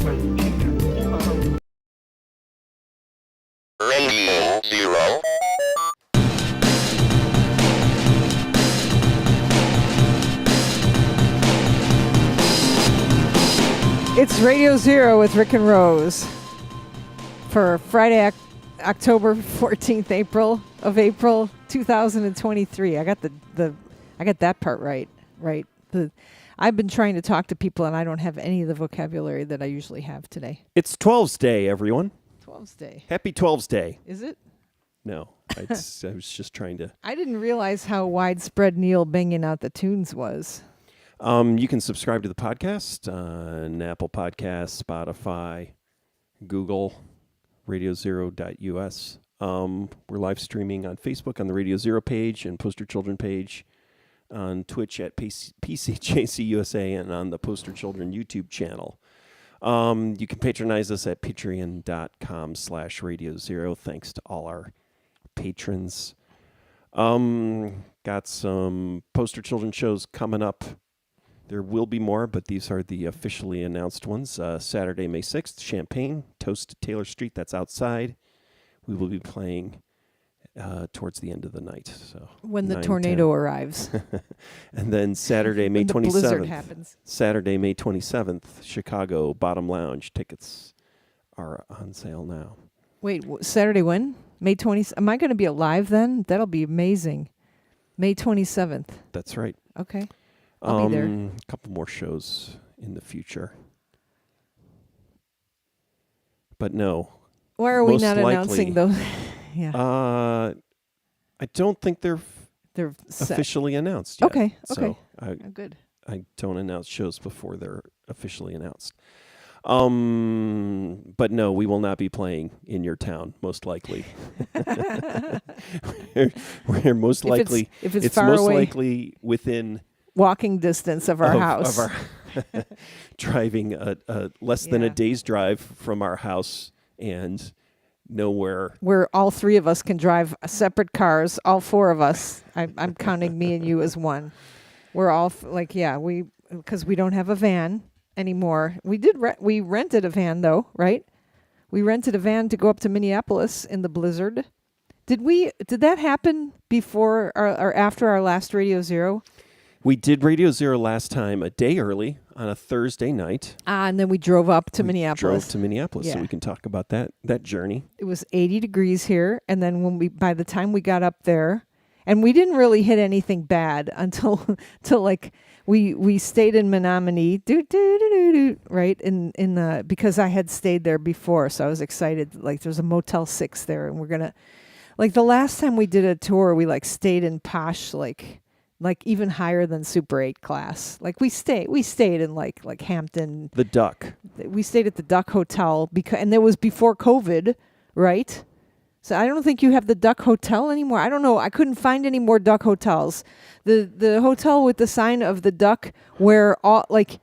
Radio Zero. It's Radio Zero with Rick and Rose for Friday, October 14th, April 2023. I got that part right. I've been trying to talk to people and I don't have any of the vocabulary that I usually have today. It's 12's Day, everyone. 12's Day. Happy 12's Day. Is it? No, I was just trying to. I didn't realize how widespread Neil banging out the tunes was. You can subscribe to the podcast on Apple Podcasts, Spotify, Google, radiozero.us. We're live streaming on Facebook on the Radio Zero page and Poster Children page, on Twitch at PCJC USA, and on the Poster Children YouTube channel. You can patronize us at patreon.com/Radio Zero. Thanks to all our patrons. Got some Poster Children shows coming up. There will be more, but these are the officially announced ones. Saturday, May 6th, Champaign, Toast to Taylor Street. That's outside. We will be playing towards the end of the night. So when the tornado arrives. And then Saturday, May 27th. The blizzard happens. Saturday, May 27th, Chicago, Bottom Lounge. Tickets are on sale now. Wait, Saturday when? May 20th? Am I going to be alive then? That'll be amazing. May 27th. That's right. Okay. I'll be there. A couple more shows in the future. But no. Why are we not announcing those? Yeah. I don't think they're officially announced yet. Okay. So good. I don't announce shows before they're officially announced. But no, we will not be playing in your town, most likely. we're most likely. If it's it's far most away, likely within walking distance of our house. Driving a less than a day's drive from our house and nowhere. Where all three of us can drive separate cars, all four of us. I'm counting me and you as one. We're all because we don't have a van anymore. We rented a van though, right? We rented a van to go up to Minneapolis in the blizzard. Did that happen before or after our last Radio Zero? We did Radio Zero last time a day early on a Thursday night. And then we drove up to Minneapolis. So we can talk about that journey. It was 80 degrees here, and then by the time we got up there, and we didn't really hit anything bad until like we stayed in Menominee, right in because I had stayed there before, so I was excited. Like there's a Motel 6 there, and we're gonna like the last time we did a tour, we like stayed in posh like even higher than Super 8 class. Like we stayed in like Hampton. The Duck. We stayed at the Duck Hotel and that was before COVID, right? So I don't think you have the Duck Hotel anymore. I don't know. I couldn't find any more Duck hotels. The hotel with the sign of the Duck where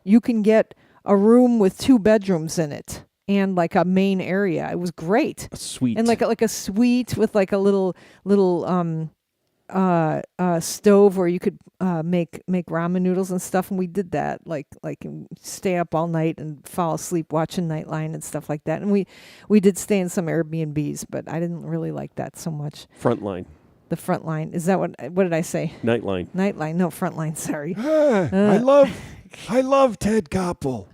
you can get a room with 2 bedrooms in it and like a main area. It was great. A suite. And like a suite with like a little stove where you could make ramen noodles and stuff, and we did that like stay up all night and fall asleep watching Nightline and stuff like that. And we did stay in some Airbnbs, but I didn't really like that so much. Frontline. The Frontline, is that what did I say? Nightline. No, Frontline, sorry. I love Ted Koppel.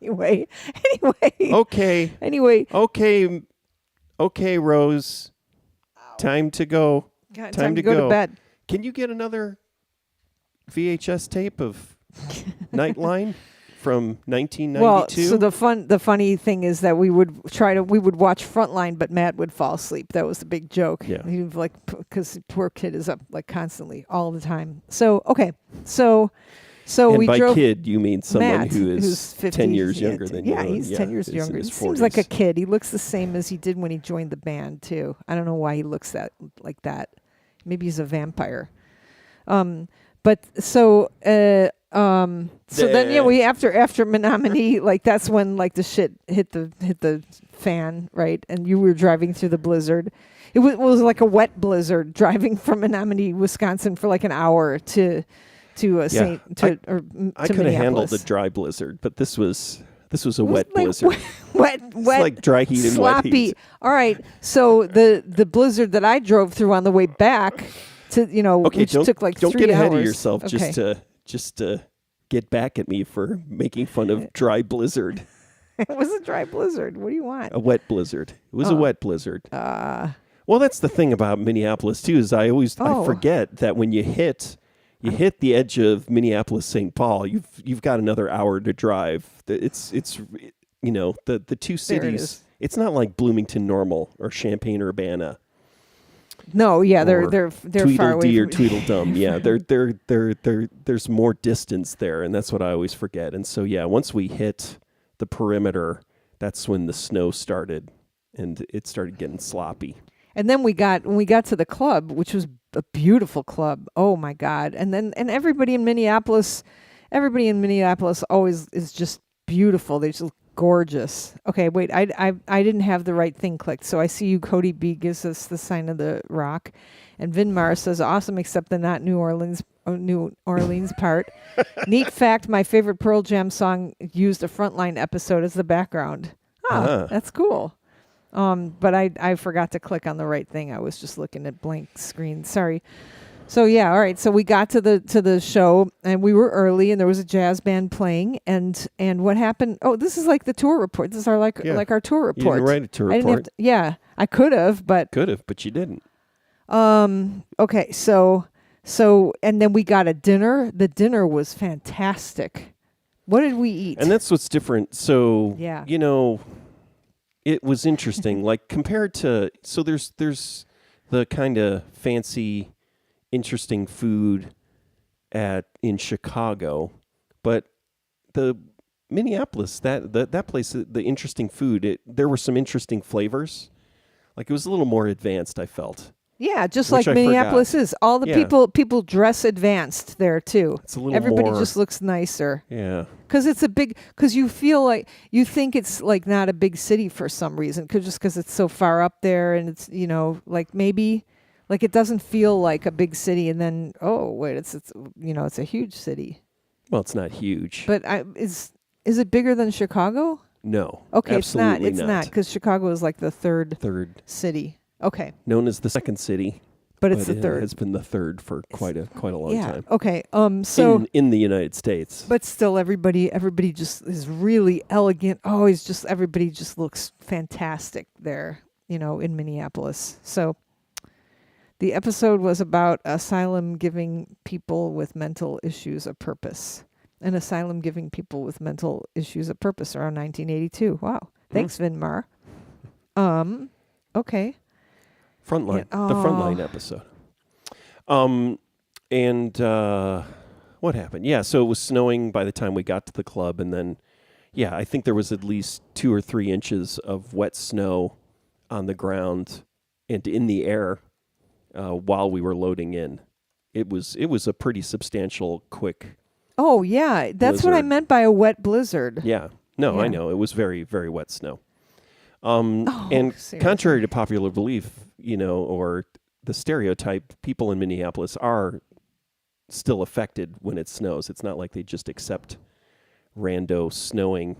Anyway. Okay. Anyway. Okay, Rose. Ow. Time to go. Time to go to bed. Can you get another VHS tape of Nightline from 1992? Well, so the funny thing is that we would watch Frontline, but Matt would fall asleep. That was the big joke. Yeah. He was like, because poor kid is up like constantly all the time. So okay, so and we by drove. Kid, you mean someone Matt, who's 50, 10 years younger than you. Yeah, he's 10 years younger. He seems like a kid. He looks the same as he did when he joined the band too. I don't know why he looks like that. Maybe he's a vampire. But so then we after Menominee, like that's when like the shit hit the fan, right? And you were driving through the blizzard. It was like a wet blizzard driving from Menominee, Wisconsin for like an hour to I could have handled the dry blizzard, but this was This was a It was wet like blizzard. wet, It's like dry heat and wet sloppy. heat. All right. So the blizzard that I drove through on the way back to Okay, which took like don't 3 get ahead hours. of yourself Okay. just to get back at me for making fun of dry blizzard. It was a dry blizzard. What do you want? A wet blizzard. It was a wet blizzard. Well, that's the thing about Minneapolis too, is I forget that when you hit the edge of Minneapolis St. Paul, you've got another hour to drive. It's the two cities. is. It's not like Bloomington Normal or Champaign Urbana. No, yeah, or they're far away Tweedledee or from Tweedledum. Yeah, there's more distance there, and that's what I always forget. And so yeah, once we hit the perimeter, that's when the snow started, and it started getting sloppy. And then when we got to the club, which was a beautiful club. Oh my God. And everybody in Minneapolis always is just beautiful. They're just gorgeous. Okay, wait, I didn't have the right thing clicked. So I see you, Cody B gives us the sign of the rock. And Vinmar says, awesome, except the not New Orleans part. Neat fact, my favorite Pearl Jam song used a Frontline episode as the background. That's cool. But I forgot to click on the right thing. I was just looking at blank screen. Sorry. So yeah, all right. So we got to the show and we were early and there was a jazz band playing and what happened? Oh, this is like the tour report. This is our like our tour report. You didn't write a tour I didn't have report. I could have, but But you didn't. okay. So and then we got a dinner. The dinner was fantastic. What did we eat? And that's what's different. So Yeah. it was interesting. Like compared to there's the kind of fancy, interesting food in Chicago, but the Minneapolis that place, the interesting food, there were some interesting flavors. Like it was a little more advanced, I felt. Yeah, just Which like I Minneapolis forgot. is. All the Yeah. people dress advanced there too. It's a little Everybody more- just looks nicer. Yeah. Because you feel like you think it's like not a big city for some reason, because it's so far up there and it's like maybe like it doesn't feel like a big city and then oh wait it's it's a huge city. Well, it's not huge. But is it bigger than Chicago? No. Okay, absolutely it's not because Chicago is like the third city. Okay, known as the second city. but it's the it third. has been the third for quite a long Yeah. time. Okay. So. in the United States. But still, everybody just is really elegant. Oh, everybody just looks fantastic there, in Minneapolis. So the episode was about asylum giving people with mental issues a purpose. An asylum giving people with mental issues a purpose around 1982. Wow. Thanks, Vinmar. Okay. Frontline. Yeah. The Oh. Frontline episode. And what happened? Yeah, so it was snowing by the time we got to the club, and then, yeah, I think there was at least 2 or 3 inches of wet snow on the ground and in the air while we were loading in. It was a pretty substantial, quick. Oh, yeah. That's what I Blizzard. meant by a wet blizzard. Yeah, no, I Yeah. know it was very, very wet snow. And seriously. contrary to popular belief, or the stereotype, people in Minneapolis are still affected when it snows. It's not like they just accept rando snowing.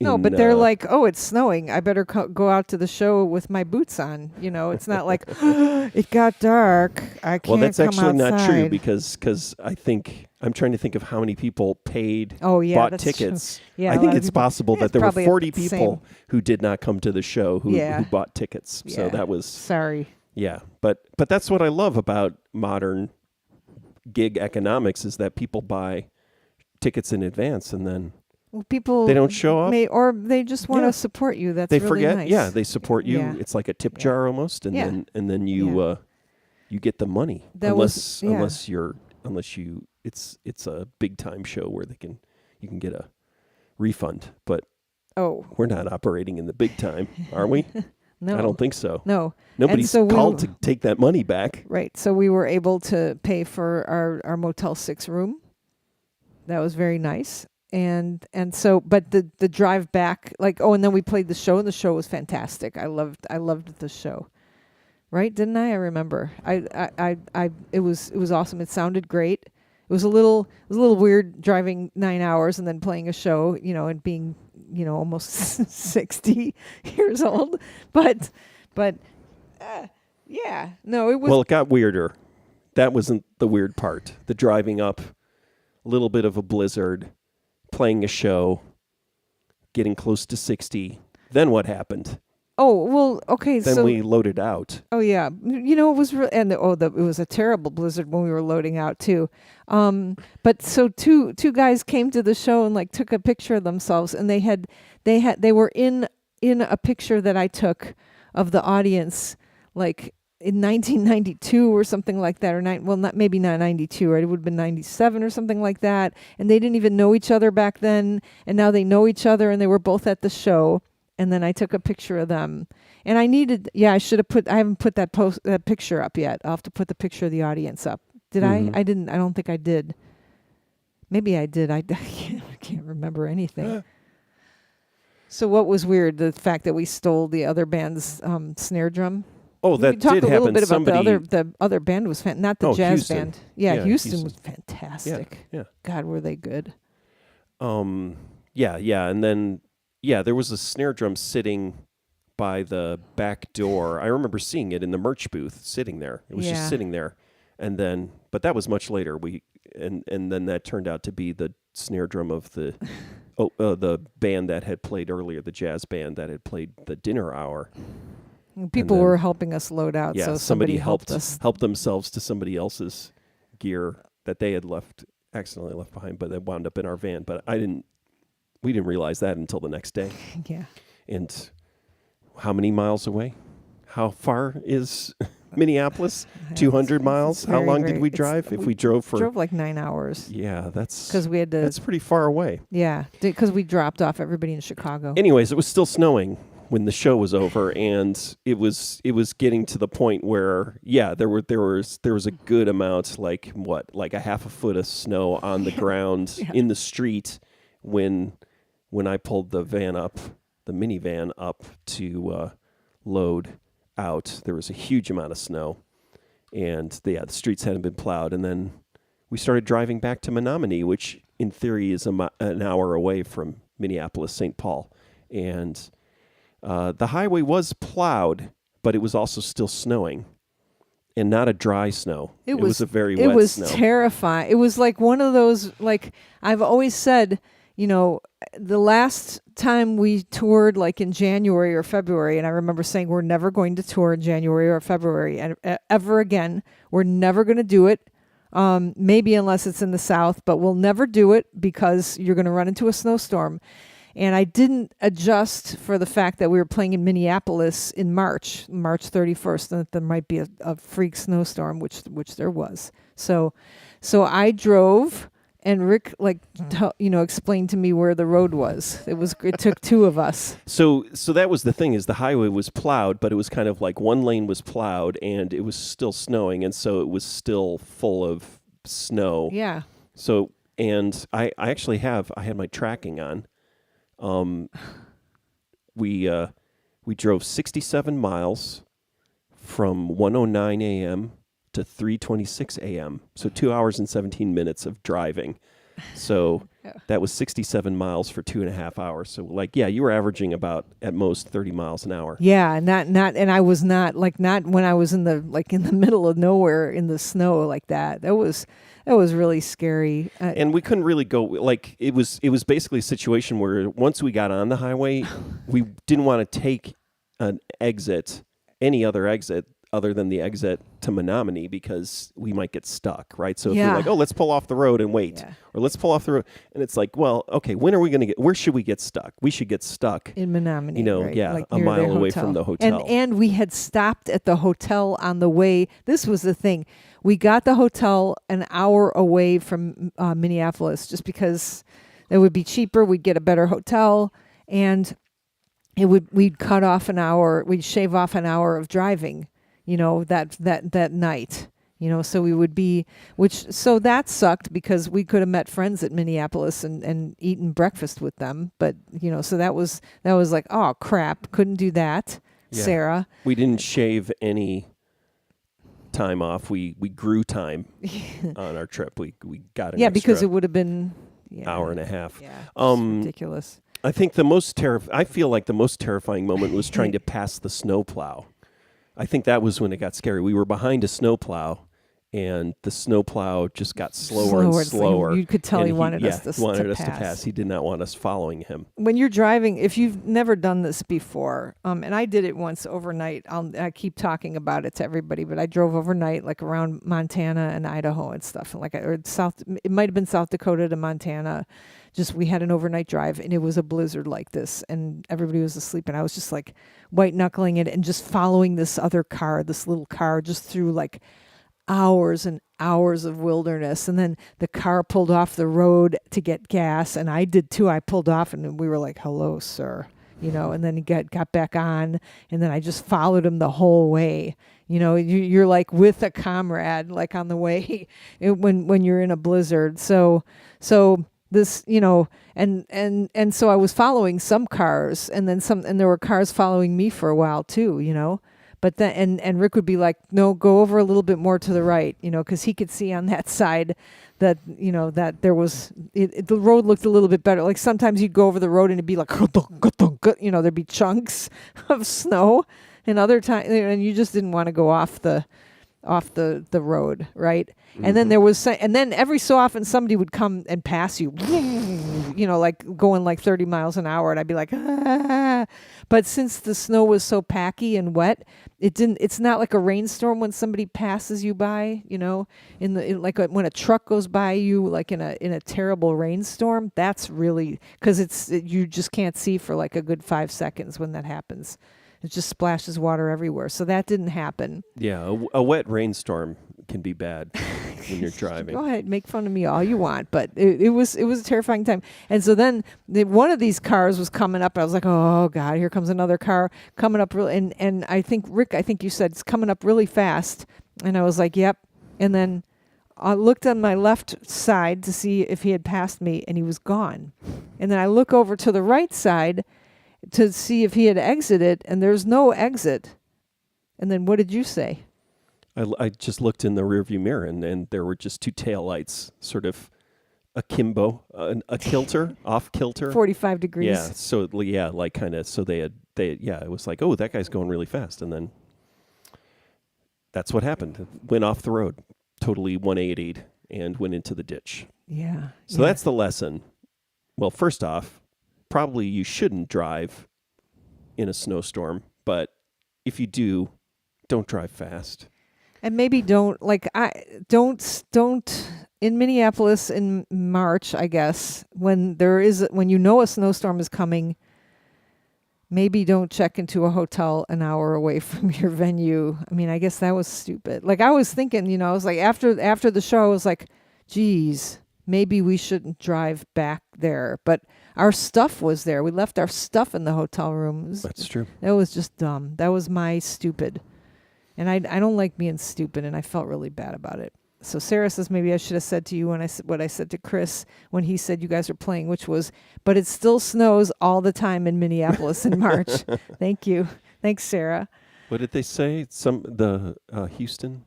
No, in, but they're like, oh, it's snowing. I better go out to the show with my boots on. It's not like it got dark. I can't well, that's come actually not true outside." because I think I'm trying to think of how many people paid, Oh, yeah, bought that's true. tickets. Yeah, I a think lot of it's people- possible Yeah, that it's there were probably 40 the people who did not come to the show who bought tickets. So Yeah. that was Sorry. yeah. But that's what I love about modern gig economics is that people buy tickets in advance and then Well, people They don't show up? or they just want to Yeah. support you. That's they really forget. nice. Yeah, they support you. Yeah. It's like a tip Yeah. jar almost, and Yeah. then you you get the money. That was- yeah. unless it's a big time show where you can get a refund. But Oh, we're not operating in the big time, are we? no. I don't think so. No. Nobody's so called to take that money back. Right. So we were able to pay for our Motel 6 room. That was very nice. And so, but the drive back, and then we played the show, and the show was fantastic. I loved the show. Right? Didn't I? I remember. It was awesome. It sounded great. It was a little weird driving 9 hours and then playing a show, and being, almost 60 years old. But yeah, no, it was. Well, it got weirder. That wasn't the weird part. The driving up, a little bit of a blizzard, playing a show, getting close to 60. Then what happened? Oh, well, okay. Then so we loaded out. Oh yeah, it was it was a terrible blizzard when we were loading out too. But so two guys came to the show and like took a picture of themselves, and they were in a picture that I took of the audience like in 1992 or something like that, or maybe not 92, right? It would have been 97 or something like that. And they didn't even know each other back then, and now they know each other, and they were both at the show. And then I took a picture of them. And I haven't put that picture up yet. I'll have to put the picture of the audience up. Did I? I didn't. I don't think I did. Maybe I did. I can't remember anything. So what was weird? The fact that we stole the other band's snare drum? Oh, that we talked did a little happen. bit about the other band was not the jazz Houston. band. Yeah, Houston was Yeah, fantastic. yeah. God, were they good. Yeah. And then, there was a snare drum sitting by the back door. I remember seeing it in the merch booth sitting there. It was just sitting there. And then, but that was much later. And then that turned out to be the snare drum of the the band that had played earlier, the jazz band that had played the dinner hour. People were helping us load out, so somebody helped us. Helped themselves to somebody else's gear that they had accidentally left behind, but that wound up in our van. But we didn't realize that until the next day. Yeah. And how many miles away? How far is Minneapolis? 200 miles? How long did we drive? If we drove like 9 hours. Yeah, that's... Because we had to... That's pretty far away. Yeah, because we dropped off everybody in Chicago. Anyways, it was still snowing when the show was over, and it was getting to the point where there was a good amount, like a half a foot of snow on the ground in the street when I pulled the minivan up to load out. There was a huge amount of snow, and the streets hadn't been plowed. And then we started driving back to Menominee, which in theory is an hour away from Minneapolis, St. Paul, and the highway was plowed, but it was also still snowing, and not a dry snow. It was a very wet snow. It was terrifying. It was like one of those, like I've always said, the last time we toured, like in January or February, and I remember saying we're never going to tour in January or February and ever again. We're never going to do it. Maybe unless it's in the South, but we'll never do it because you're going to run into a snowstorm. And I didn't adjust for the fact that we were playing in Minneapolis in March 31st, and that there might be a freak snowstorm, which there was. So I drove, and Rick explained to me where the road was. It took two of us. So that was the thing, is the highway was plowed, but it was kind of like one lane was plowed, and it was still snowing, and so it was still full of snow. Yeah. So, and I had my tracking on. We drove 67 miles from 1:09 a.m. to 3:26 a.m. So 2 hours and 17 minutes of driving. So that was 67 miles for 2.5 hours. So you were averaging about at most 30 miles an hour. Yeah, and I was not when I was in the middle of nowhere in the snow like that. That was really scary. And we couldn't really go, it was basically a situation where once we got on the highway, we didn't want to take any other exit other than the exit to Menominee, because we might get stuck, right? So if we're like, let's pull off the road and wait, or let's pull off the road, and it's like, well, okay, when are we going to where should we get stuck? We should get stuck in Menominee, right? A mile away from the hotel. And we had stopped at the hotel on the way. This was the thing. We got the hotel an hour away from Minneapolis, just because it would be cheaper. We'd get a better hotel, and we'd cut off an hour. We'd shave off an hour of driving. That night, so we would be, so that sucked, because we could have met friends at Minneapolis and eaten breakfast with them. But, so that was like, oh crap, couldn't do that. Yeah. Sarah. We didn't shave any time off. We grew time on our trip. We got an Yeah, extra because it would have been hour and a half. Yeah, it's ridiculous. I think I feel like the most terrifying moment was trying to pass the snowplow. I think that was when it got scary. We were behind a snowplow, and the snowplow just got slower and slower. You could tell he wanted us to pass. He did not want us following him. When you're driving, if you've never done this before, and I did it once overnight, I keep talking about it to everybody, but I drove overnight, like around Montana and Idaho and stuff, and it might have been South Dakota to Montana. Just we had an overnight drive, and it was a blizzard like this, and everybody was asleep, and I was just like white knuckling it and just following this other car, this little car, just through like hours and hours of wilderness. And then the car pulled off the road to get gas, and I did too. I pulled off, and we were like, "Hello, sir," and then he got back on, and then I just followed him the whole way. You're like with a comrade, like on the way when you're in a blizzard. So this, and so I was following some cars, and then there were cars following me for a while too, But then, and Rick would be like, "No, go over a little bit more to the right," because he could see on that side that, that there was, the road looked a little bit better. Like sometimes you'd go over the road and it'd be like, there'd be chunks of snow, and other times, and you just didn't want to go off the road, right? Mm-hmm. And then and then every so often somebody would come and pass you, like going like 30 miles an hour, and I'd be like, ah. But since the snow was so packy and wet, it's not like a rainstorm when somebody passes you by, when a truck goes by you, like in a terrible rainstorm. That's really, because you just can't see for like a good 5 seconds when that happens. It just splashes water everywhere. So that didn't happen. Yeah, a wet rainstorm can be bad when you're driving. Go ahead, make fun of me all you want, but it was a terrifying time. And so then one of these cars was coming up. I was like, oh God, here comes another car coming up. And I think, Rick, you said it's coming up really fast. And I was like, yep. And then I looked on my left side to see if he had passed me, and he was gone. And then I look over to the right side to see if he had exited, and there's no exit. And then what did you say? I just looked in the rearview mirror, and there were just two taillights, sort of akimbo, a kilter, off kilter. 45 degrees. Yeah, so like kind of, so it was like, oh, that guy's going really fast, and then that's what happened. It went off the road, totally 180'd, and went into the ditch. Yeah. So that's the lesson. Well, first off, probably you shouldn't drive in a snowstorm, but if you do, don't drive fast. And maybe don't in Minneapolis in March, I guess, when a snowstorm is coming, maybe don't check into a hotel an hour away from your venue. I mean, I guess that was stupid. Like I was thinking, I was like, after the show, I was like, geez, maybe we shouldn't drive back there. But our stuff was there. We left our stuff in the hotel rooms. That's true. That was just dumb. That was my stupid. And I don't like being stupid, and I felt really bad about it. So Sarah says maybe I should have said to you what I said to Chris when he said you guys are playing, which was, but it still snows all the time in Minneapolis in March. Thank you. Thanks, Sarah. What did they say? Houston?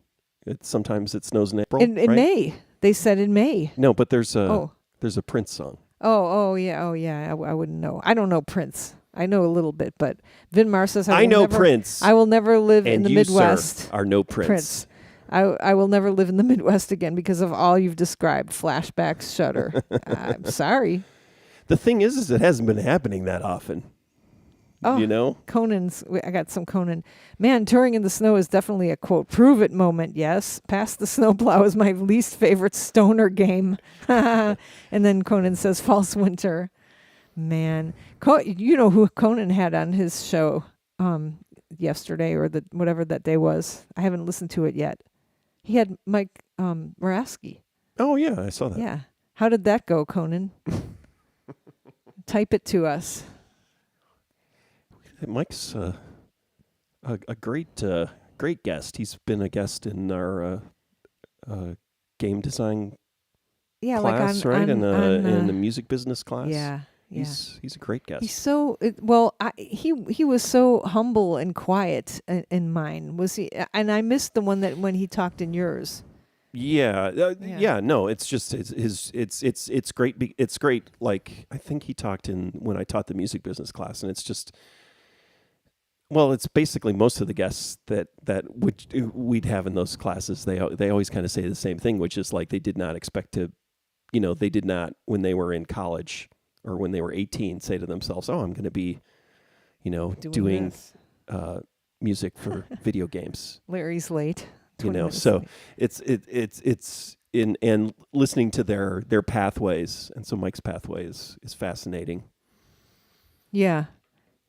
Sometimes it snows in April, in right? May. They said in May. No, but there's a Prince song. Oh yeah. I wouldn't know. I don't know Prince. I know a little bit, but Vinmar says Prince. I will never live in the Midwest. Sir, are no Prince. I will never live in the Midwest again because of all you've described. Flashbacks, shudder. I'm sorry. The thing is it hasn't been happening that often. Oh, I got some Conan. Man, touring in the snow is definitely a, quote, prove it moment, yes. Pass the snowplow is my least favorite stoner game. And then Conan says false winter. Man, you know who Conan had on his show yesterday or whatever that day was. I haven't listened to it yet. He had Mike Moraski. Oh, yeah, I saw that. Yeah. How did that go, Conan? Type it to us. Mike's a great guest. He's been a guest in our game design class, like right? In the music business class. Yeah. Yeah. He's a great guest. He's so he was so humble and quiet in mine. Was he? And I missed the one that when he talked in yours. Yeah, Yeah. yeah. No, it's just it's great. It's great. Like I think he talked in when I taught the music business class, and it's just well, it's basically most of the guests that we'd have in those classes. They always kind of say the same thing, which is like they did not expect to, they did not when they were in college or when they were 18 say to themselves, "Oh, I'm going to be, doing this. music for video games." Larry's late. 20 minutes So late. it's in and listening to their pathways, and so Mike's pathway is fascinating. Yeah.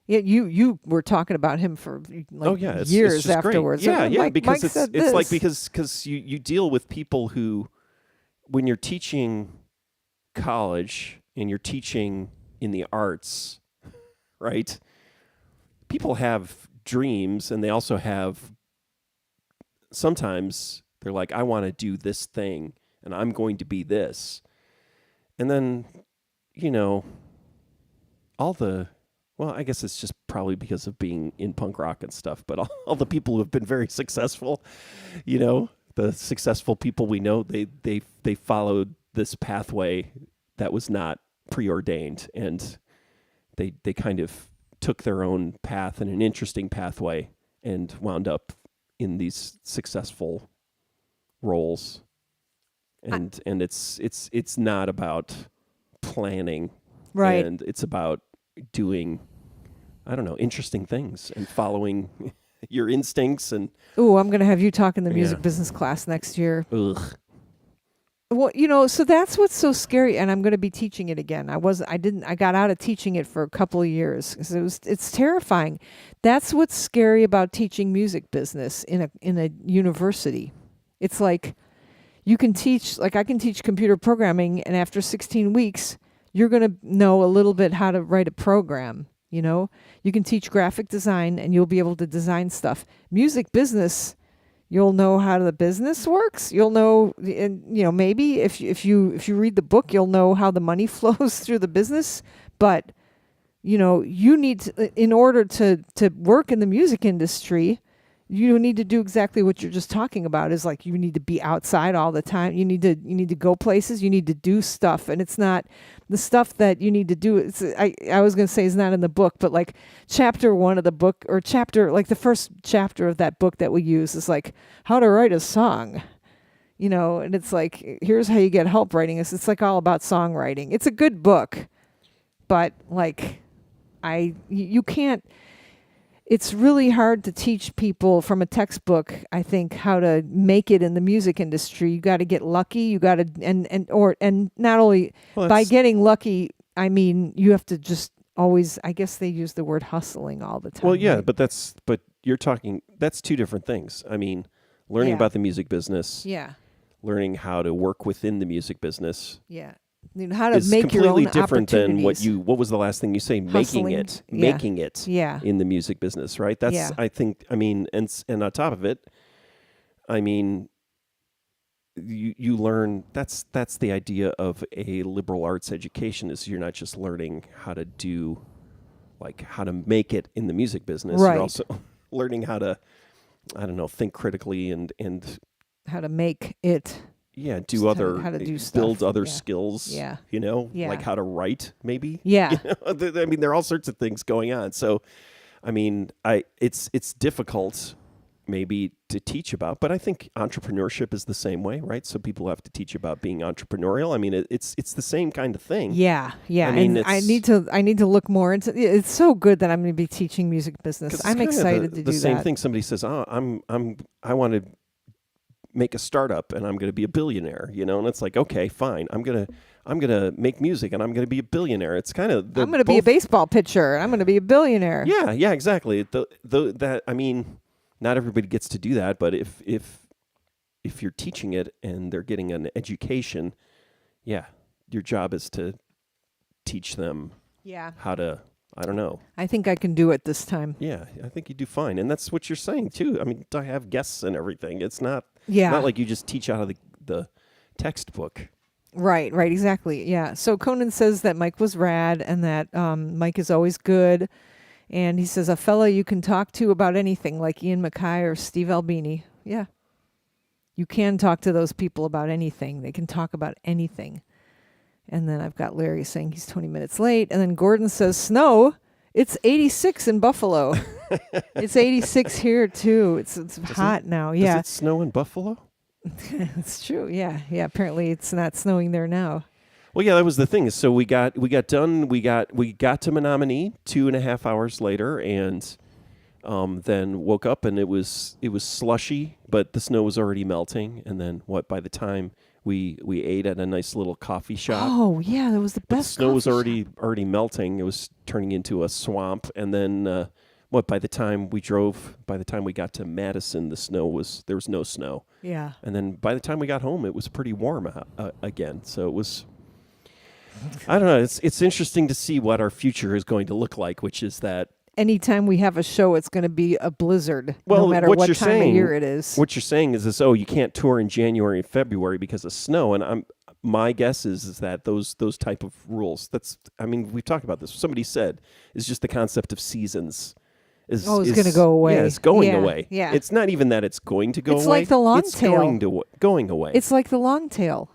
Yeah, you were talking about him for It's years just afterwards. Great. Yeah, Like, yeah, Mike because it's said like this. because you deal with people who, when you're teaching college and you're teaching in the arts, right? People have dreams, and they also have. Sometimes they're like, I want to do this thing, and I'm going to be this, and then, all the. Well, I guess it's just probably because of being in punk rock and stuff, but all the people who have been very successful, the successful people we know, they followed this pathway that was not preordained, and they kind of took their own path and an interesting pathway and wound up in these successful roles. And it's not about planning, Right. and it's about doing, I don't know, interesting things and following your instincts. And Ooh, I'm going to have you talk in the music Yeah. business class next year. ugh, Well, so that's what's so scary, and I'm going to be teaching it again. I got out of teaching it for a couple of years because it's terrifying. That's what's scary about teaching music business in a university. It's like you can teach, like I can teach computer programming, and after 16 weeks, you're going to know a little bit how to write a program. You can teach graphic design, and you'll be able to design stuff. Music business. You'll know how the business works. You'll know, and maybe if you read the book, you'll know how the money flows through the business. But you need to, in order to work in the music industry, you need to do exactly what you're just talking about. Is like you need to be outside all the time. You need to go places. You need to do stuff, and it's not the stuff that you need to do. I was going to say is not in the book, but like chapter 1 of the book, or the first chapter of that book that we use is like how to write a song. And it's like here's how you get help writing this. It's like all about songwriting. It's a good book, but like you can't. It's really hard to teach people from a textbook, I think, how to make it in the music industry. You got to get lucky. You got to and not only by getting lucky, I mean you have to just always. I guess they use the word hustling all the time. well, yeah, right? but you're talking. That's two different things. I mean, learning Yeah. about the music business, Yeah, learning how to work within the music business. yeah. How to Is make your completely own different than what opportunities. what was the last thing you say? Hustling, Making it Yeah, in the music business, right? That's Yeah. I think. I mean, and on top of it, I mean, you learn. That's the idea of a liberal arts education. Is you're not just learning how to do, like how to make it in the music business. Right. You're also learning how to, I don't know, think critically and how to make it. yeah, Just do other how to do build stuff. other Yeah. skills. Yeah. Like Yeah. how to write, maybe. Yeah, I mean, there are all sorts of things going on. So, I mean, it's difficult maybe to teach about, but I think entrepreneurship is the same way, right? So people have to teach about being entrepreneurial. I mean, it's the same kind of thing. yeah. I mean, and I it's- need to look more into. It's so good that I'm going to be teaching music business. 'Cause it's I'm kind of excited to the do same that. thing. Somebody says, "Oh, I want to make a startup and I'm going to be a billionaire," and it's like, okay, fine. I'm going to make music and I'm going to be a billionaire. It's kind of I'm going to be a baseball pitcher. I'm going to be a billionaire. Yeah, exactly. That I mean, not everybody gets to do that, but if you're teaching it and they're getting an education, yeah, your job is to teach them Yeah. how to, I don't know. I think I can do it this time. Yeah, I think you do fine. And that's what you're saying too. I mean, I have guests and everything. It's not Yeah. not like you just teach out of the textbook. Right, exactly. Yeah. So Conan says that Mike was rad and that Mike is always good. And he says, a fella you can talk to about anything, like Ian MacKay or Steve Albini. Yeah. You can talk to those people about anything. They can talk about anything. And then I've got Larry saying he's 20 minutes late. And then Gordon says, snow. It's 86 in Buffalo. It's 86 here, too. It's hot now. Yeah. Does it snow in Buffalo? It's true. Yeah. Apparently it's not snowing there now. Well, yeah, that was the thing. So we got done. We got to Menominee 2.5 hours later, and then woke up and it was slushy, but the snow was already melting. And then by the time we ate at a nice little coffee shop. Oh yeah, that was the best. The snow was already melting. It was turning into a swamp. And then by the time we got to Madison, there was no snow. Yeah. And then by the time we got home, it was pretty warm again. So it was. I don't know. It's interesting to see what our future is going to look like, which is that anytime we have a show, it's going to be a blizzard, well, no matter what time of year it is. What you're saying is this: you can't tour in January and February because of snow. And my guess is that those type of rules. We've talked about this. Somebody said is just the concept of seasons. It's going to go away. Yeah, it's going away. Yeah. It's not even that it's going to go away. It's like the long it's tail. going away. It's like the long tail.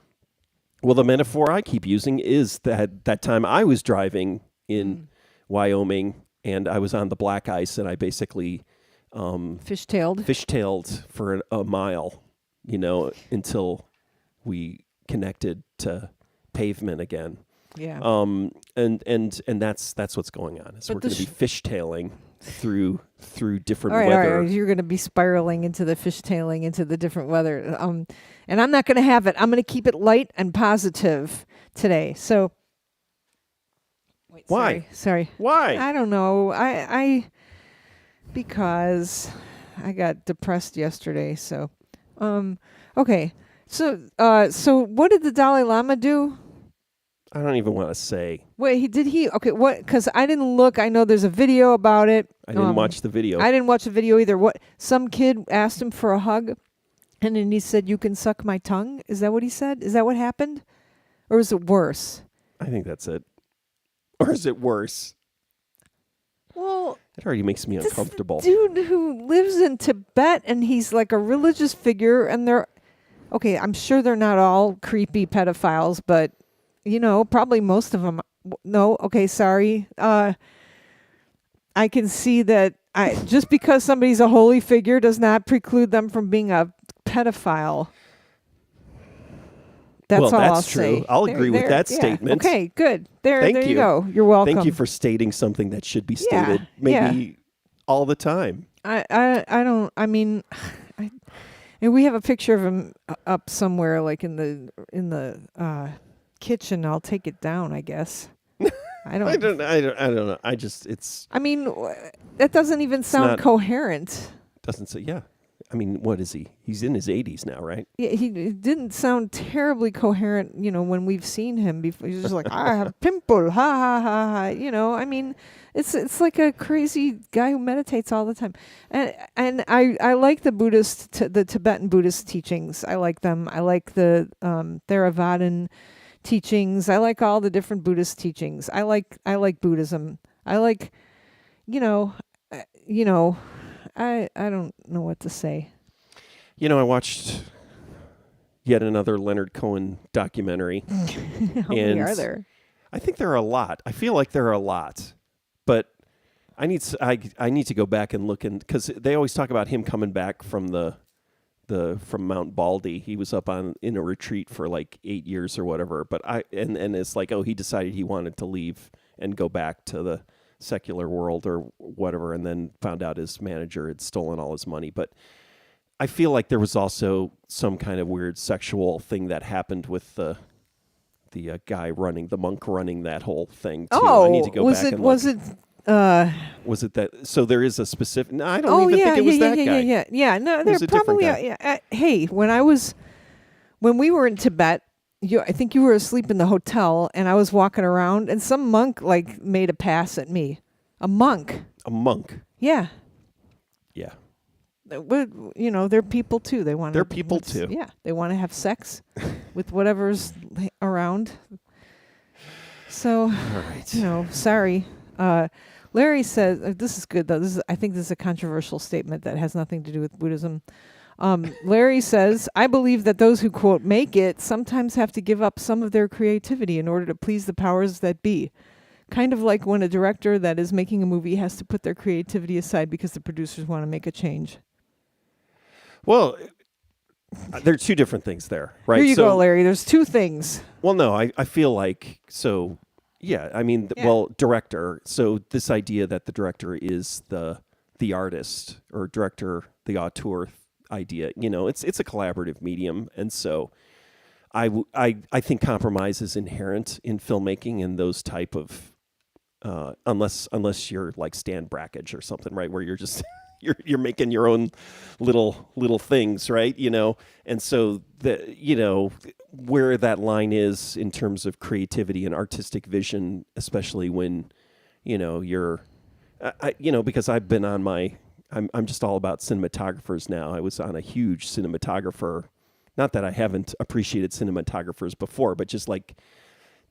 Well, the metaphor I keep using is that time I was driving in Wyoming and I was on the black ice and I basically fishtailed for a mile, until we connected to pavement again. Yeah. And that's what's going on. We're going to be fishtailing through different all weather. Right. You're going to be spiraling into the fishtailing into the different weather. And I'm not going to have it. I'm going to keep it light and positive today. So, wait, why? Sorry. Why? I don't know. Because I got depressed yesterday. So, okay. So what did the Dalai Lama do? I don't even want to say. Wait, okay, what? Because I didn't look. I know there's a video about it. I didn't watch the video. I didn't watch the video either. What? Some kid asked him for a hug, and then he said, "You can suck my tongue." Is that what he said? Is that what happened? Or is it worse? I think that's it. Or is it worse? Well, it already makes me uncomfortable. Dude who lives in Tibet, and he's like a religious figure, and okay, I'm sure they're not all creepy pedophiles, but probably most of them. No, okay, sorry. I can see that just because somebody's a holy figure does not preclude them from being a pedophile. That's all I'll true. say. I'll agree with that statement. Okay, good. There you go. You're welcome. Thank you for stating something that should be stated all the time. And we have a picture of him up somewhere, like in the kitchen. I'll take it down, I guess. I don't know. That doesn't even sound coherent. Doesn't say. Yeah. What is he? He's in his 80s now, right? Yeah, he didn't sound terribly coherent, when we've seen him before. He's just like, I have a pimple, ha, ha, ha, ha. It's like a crazy guy who meditates all the time. And I like the Tibetan Buddhist teachings. I like them. I like the Theravadan teachings. I like all the different Buddhist teachings. I like Buddhism. I like, I don't know what to say. I watched yet another Leonard Cohen documentary. How many are there? I think there are a lot. I feel like there are a lot, but I need to go back and look, because they always talk about him coming back from from Mount Baldy. He was up in a retreat for like 8 years or whatever. But and it's like, he decided he wanted to leave and go back to the secular world or whatever, and then found out his manager had stolen all his money. But I feel like there was also some kind of weird sexual thing that happened with the guy the monk running that whole thing too. I need to go back and look. Was it that? So there is a specific. No, I don't even think it was that guy. Yeah. No, they're probably. Hey, when we were in Tibet, I think you were asleep in the hotel, and I was walking around, and some monk made a pass at me. A monk. A monk. Yeah. Yeah. They're people too. They want. They're people too. Yeah, they want to have sex with whatever's around. So, All right. sorry. Larry says, this is good though. I think this is a controversial statement that has nothing to do with Buddhism. Larry says, I believe that those who, quote, make it sometimes have to give up some of their creativity in order to please the powers that be. Kind of like when a director that is making a movie has to put their creativity aside because the producers want to make a change. Well, there are two different things there, right? Here you go, Larry. There's two things. Well, no, I feel like, so, yeah, I mean, well, director. So this idea that the director is the artist, or director, the auteur idea, it's a collaborative medium. And so I think compromise is inherent in filmmaking and those type of, unless you're like Stan Brakhage or something, right, where you're just you're making your own little things, right? And so where that line is in terms of creativity and artistic vision, especially when you're because I've been on I'm just all about cinematographers now. I was on a huge cinematographer, not that I haven't appreciated cinematographers before, but just like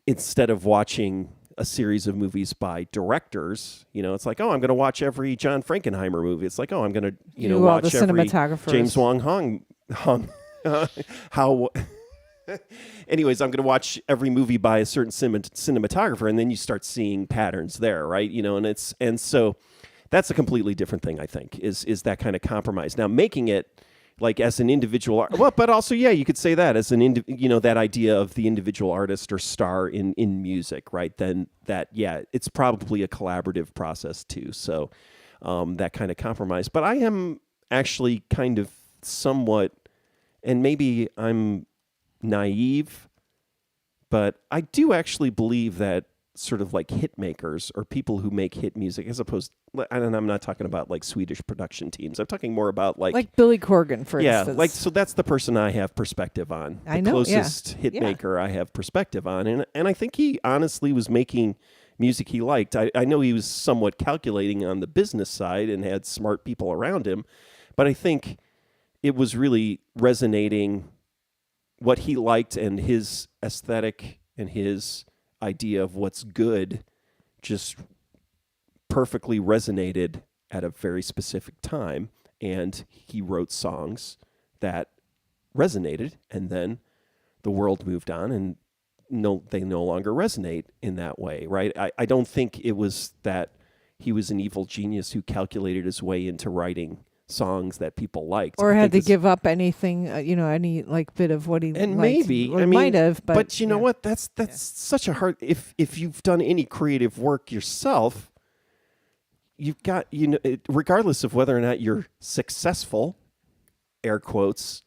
instead of watching a series of movies by directors, it's like, oh, I'm going to watch every John Frankenheimer movie. It's like, oh, I'm going to, watch every James Wong Hong. How? Anyways, I'm going to watch every movie by a certain cinematographer, and then you start seeing patterns there, right? And so that's a completely different thing. I think is that kind of compromise. Now, making it like as an individual, but also, yeah, you could say that as an that idea of the individual artist or star in music, right? Then it's probably a collaborative process too. So that kind of compromise. But I am actually kind of somewhat, and maybe I'm naive, but I do actually believe that sort of like hit makers or people who make hit music, as opposed, and I'm not talking about like Swedish production teams. I'm talking more about like Billy Corgan, for instance. Yeah, so that's the person I have perspective on. I the know, closest hit maker I have perspective on, and I think he honestly was making music he liked. I know he was somewhat calculating on the business side and had smart people around him, but I think it was really resonating what he liked, and his aesthetic and his idea of what's good just perfectly resonated at a very specific time, and he wrote songs that resonated, and then the world moved on, and they no longer resonate in that way, right? I don't think it was that he was an evil genius who calculated his way into writing songs that people liked, or had to give up anything, any like bit of what he and liked. Maybe well, might have, but you know what? That's such a hard. If you've done any creative work yourself, you've got regardless of whether or not you're successful, air quotes.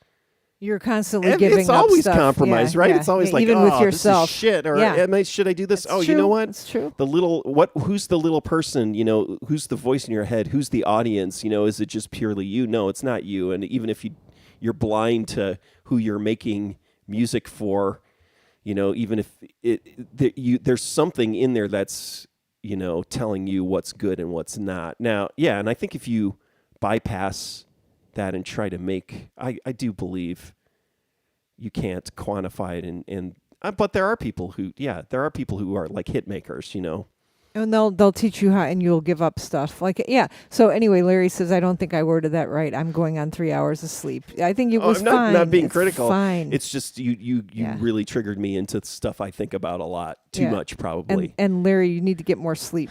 You're constantly giving it's up always stuff. compromise, right? It's always like, even with yourself, this is shit, or should I do this? It's you know what? It's true. Who's the little person, who's the voice in your head? Who's the audience? Is it just purely you? No, it's not you. And even if you're blind to who you're making music for, even if there's something in there that's, telling you what's good and what's not. Now, and I think if you bypass that and try to make, I do believe you can't quantify it, and but there are people who are like hit makers, and they'll teach you how, and you'll give up stuff so anyway, Larry says, I don't think I worded that right. I'm going on 3 hours of sleep. I think it was fine. Not being it's critical. Fine. It's just you really triggered me into stuff I think about a lot too much, probably. And Larry, you need to get more sleep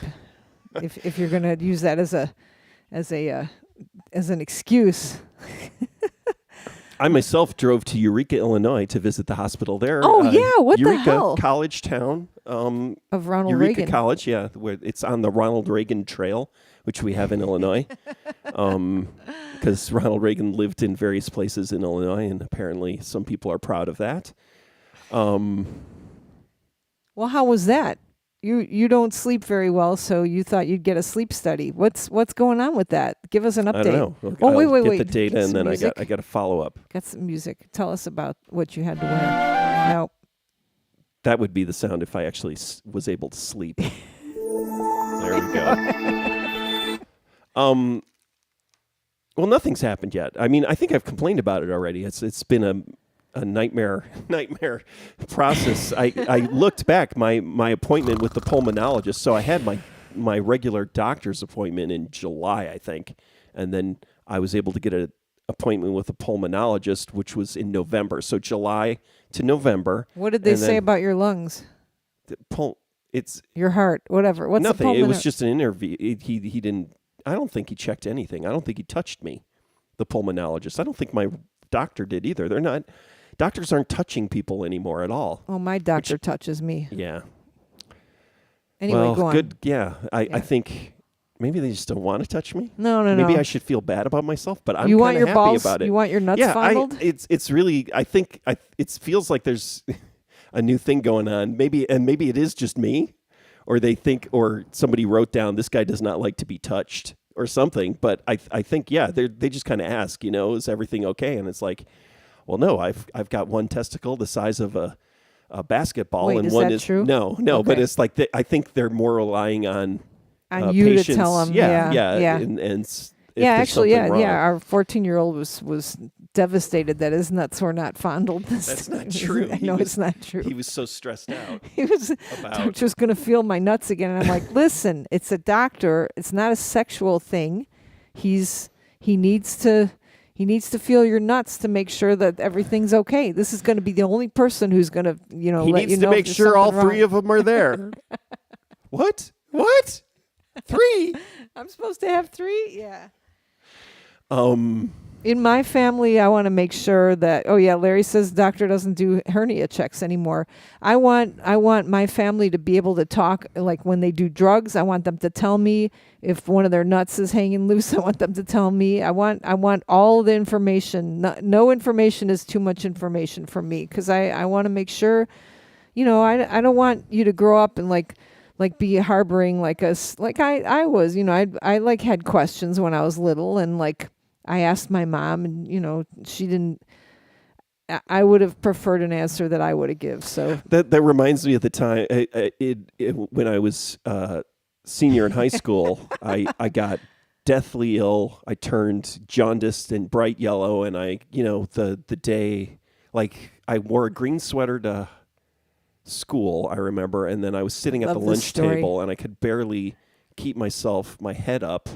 if you're going to use that as an excuse. I myself drove to Eureka, Illinois to visit the hospital there. Oh, what Eureka, the hell? College town. Of Ronald Eureka Reagan. College, where it's on the Ronald Reagan Trail, which we have in Illinois. Because Ronald Reagan lived in various places in Illinois, and apparently some people are proud of that. Well, how was that? You don't sleep very well, so you thought you'd get a sleep study. What's going on with that? Give us an update. I don't know. Oh, I'll wait. Get the data, and then I got a follow up. Got some music. Tell us about what you had to wear. No. That would be the sound if I actually was able to sleep. There we go. Well, nothing's happened yet. I mean, I think I've complained about it already. It's been a nightmare process. I looked back my appointment with the pulmonologist. So I had my regular doctor's appointment in July, I think, and then I was able to get an appointment with a pulmonologist, which was in November. So July to November. What did they and say then about your lungs? It's Your heart, whatever. What's nothing. the It was just an interview. He didn't. I don't think he checked anything. I don't think he touched me. The pulmonologist. I don't think my doctor did either. They're not. Doctors aren't touching people anymore at all. Oh, my doctor touches me. Yeah. Anyway, well, go on. good. Yeah. I think maybe they just don't want to touch me. No. Maybe I should feel bad about myself, but I'm you want kind your of happy balls, about it. You want your nuts fondled? It's really. I think it feels like there's a new thing going on. Maybe it is just me, or they think, or somebody wrote down this guy does not like to be touched or something. But I think they just kind of ask, is everything okay? And it's like, well, no, I've got one testicle the size of a basketball, Wait, and is one that is true? no, Okay. but it's like I think they're more relying on you patients. to tell them. Yeah. Yeah, And if there's actually, something wrong. Our 14-year-old was devastated that his nuts were not fondled. That's not true. I know it's not true. He was so stressed out. He was doctor's going to feel my nuts again, and I'm like, listen, it's a doctor. It's not a sexual thing. He needs to feel your nuts to make sure that everything's okay. This is going to be the only person who's going to, He let needs you to know make if there's sure all something three wrong. of them are there. What? 3? I'm supposed to have 3? Yeah. In my family, I want to make sure that, Larry says doctor doesn't do hernia checks anymore. I want my family to be able to talk, like when they do drugs, I want them to tell me if one of their nuts is hanging loose. I want them to tell me. I want all the information. No information is too much information for me, because I want to make sure, I don't want you to grow up and like be harboring like us, like I was, I like had questions when I was little, and like I asked my mom, and she didn't. I would have preferred an answer that I would have give. So that reminds me of the time when I was senior in high school. I got deathly ill. I turned jaundiced and bright yellow, and the day, like, I wore a green sweater to school, I remember, and then I was sitting at the lunch table, and I could barely keep my head up,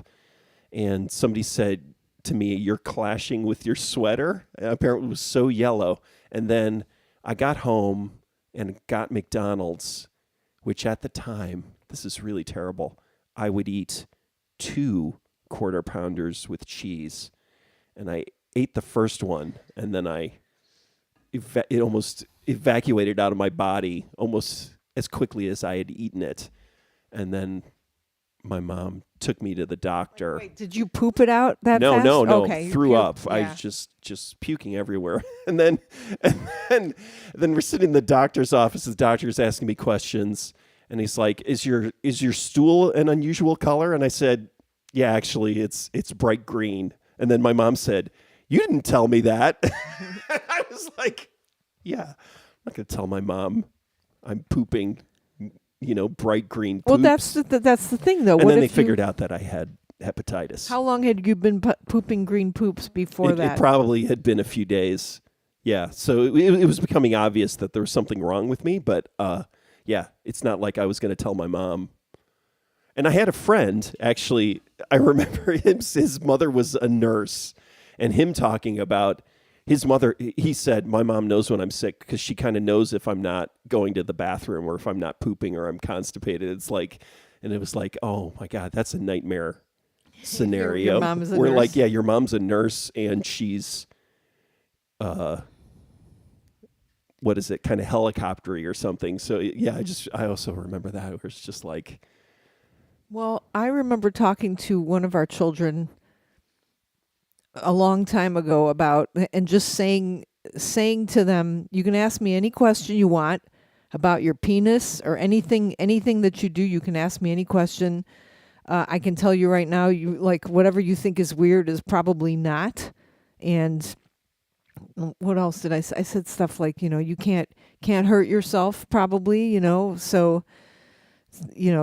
and somebody said to me, "You're clashing with your sweater." And apparently it was so yellow. And then I got home and got McDonald's, which at the time, this is really terrible, I would eat 2 quarter pounders with cheese, and I ate the first one, and then it almost evacuated out of my body almost as quickly as I had eaten it. And then my mom took me to the doctor. Wait, did you poop it out that fast? No. Okay, Threw up. yeah. I was just puking everywhere. and then we're sitting in the doctor's office. The doctor's asking me questions, and he's like, "Is your stool an unusual color?" And I said, "Yeah, actually, it's bright green." And then my mom said, "You didn't tell me that." I was like, "Yeah, I'm not going to tell my mom I'm pooping, bright green poops." Well, that's the thing, though. And what then they if figured out that I had hepatitis. How long had you been pooping green poops before that? It probably had been a few days. Yeah, so it was becoming obvious that there was something wrong with me, but it's not like I was going to tell my mom. And I had a friend, actually, I remember his mother was a nurse, and him talking about his mother, he said, "My mom knows when I'm sick because she kind of knows if I'm not going to the bathroom or if I'm not pooping or I'm constipated." It was like, oh my God, that's a nightmare scenario. Your mom is a We're nurse? like, yeah, your mom's a nurse and she's, what is it, kind of helicoptery or something. So yeah, I also remember that. Where it's just like, Well, I remember talking to one of our children a long time ago about, and just saying to them, "You can ask me any question you want about your penis or anything that you do. You can ask me any question. I can tell you right now, you like whatever you think is weird is probably not." And what else did I say? I said stuff like, you can't hurt yourself probably, so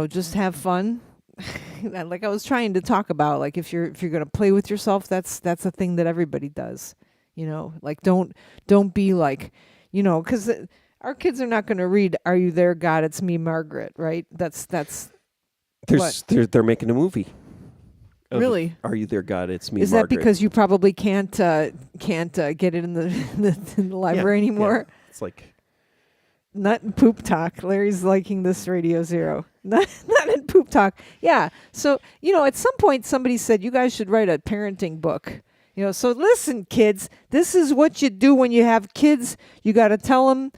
just have fun. Like I was trying to talk about, like if you're going to play with yourself, that's a thing that everybody does. Like don't be like, because our kids are not going to read "Are You There, God? It's Me, Margaret," right? That's They're making a movie. Really? Are You There, God? It's Me, Is Margaret. that because you probably can't get it in the library anymore? Yeah. It's like Not in poop talk. Larry's liking this Radio Zero. Not in poop talk. Yeah. So, at some point somebody said you guys should write a parenting book. So listen, kids, this is what you do when you have kids. You got to tell them,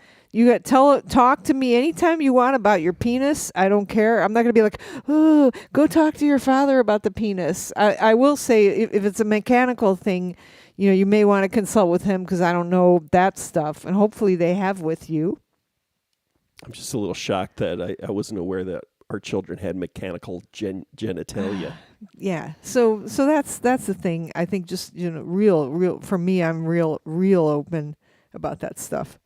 talk to me anytime you want about your penis. I don't care. I'm not going to be like, oh, go talk to your father about the penis. I will say if it's a mechanical thing, you may want to consult with him because I don't know that stuff. And hopefully they have with you. I'm just a little shocked that I wasn't aware that our children had mechanical genitalia. Yeah. So that's the thing. I think just, real for me, I'm real open about that stuff.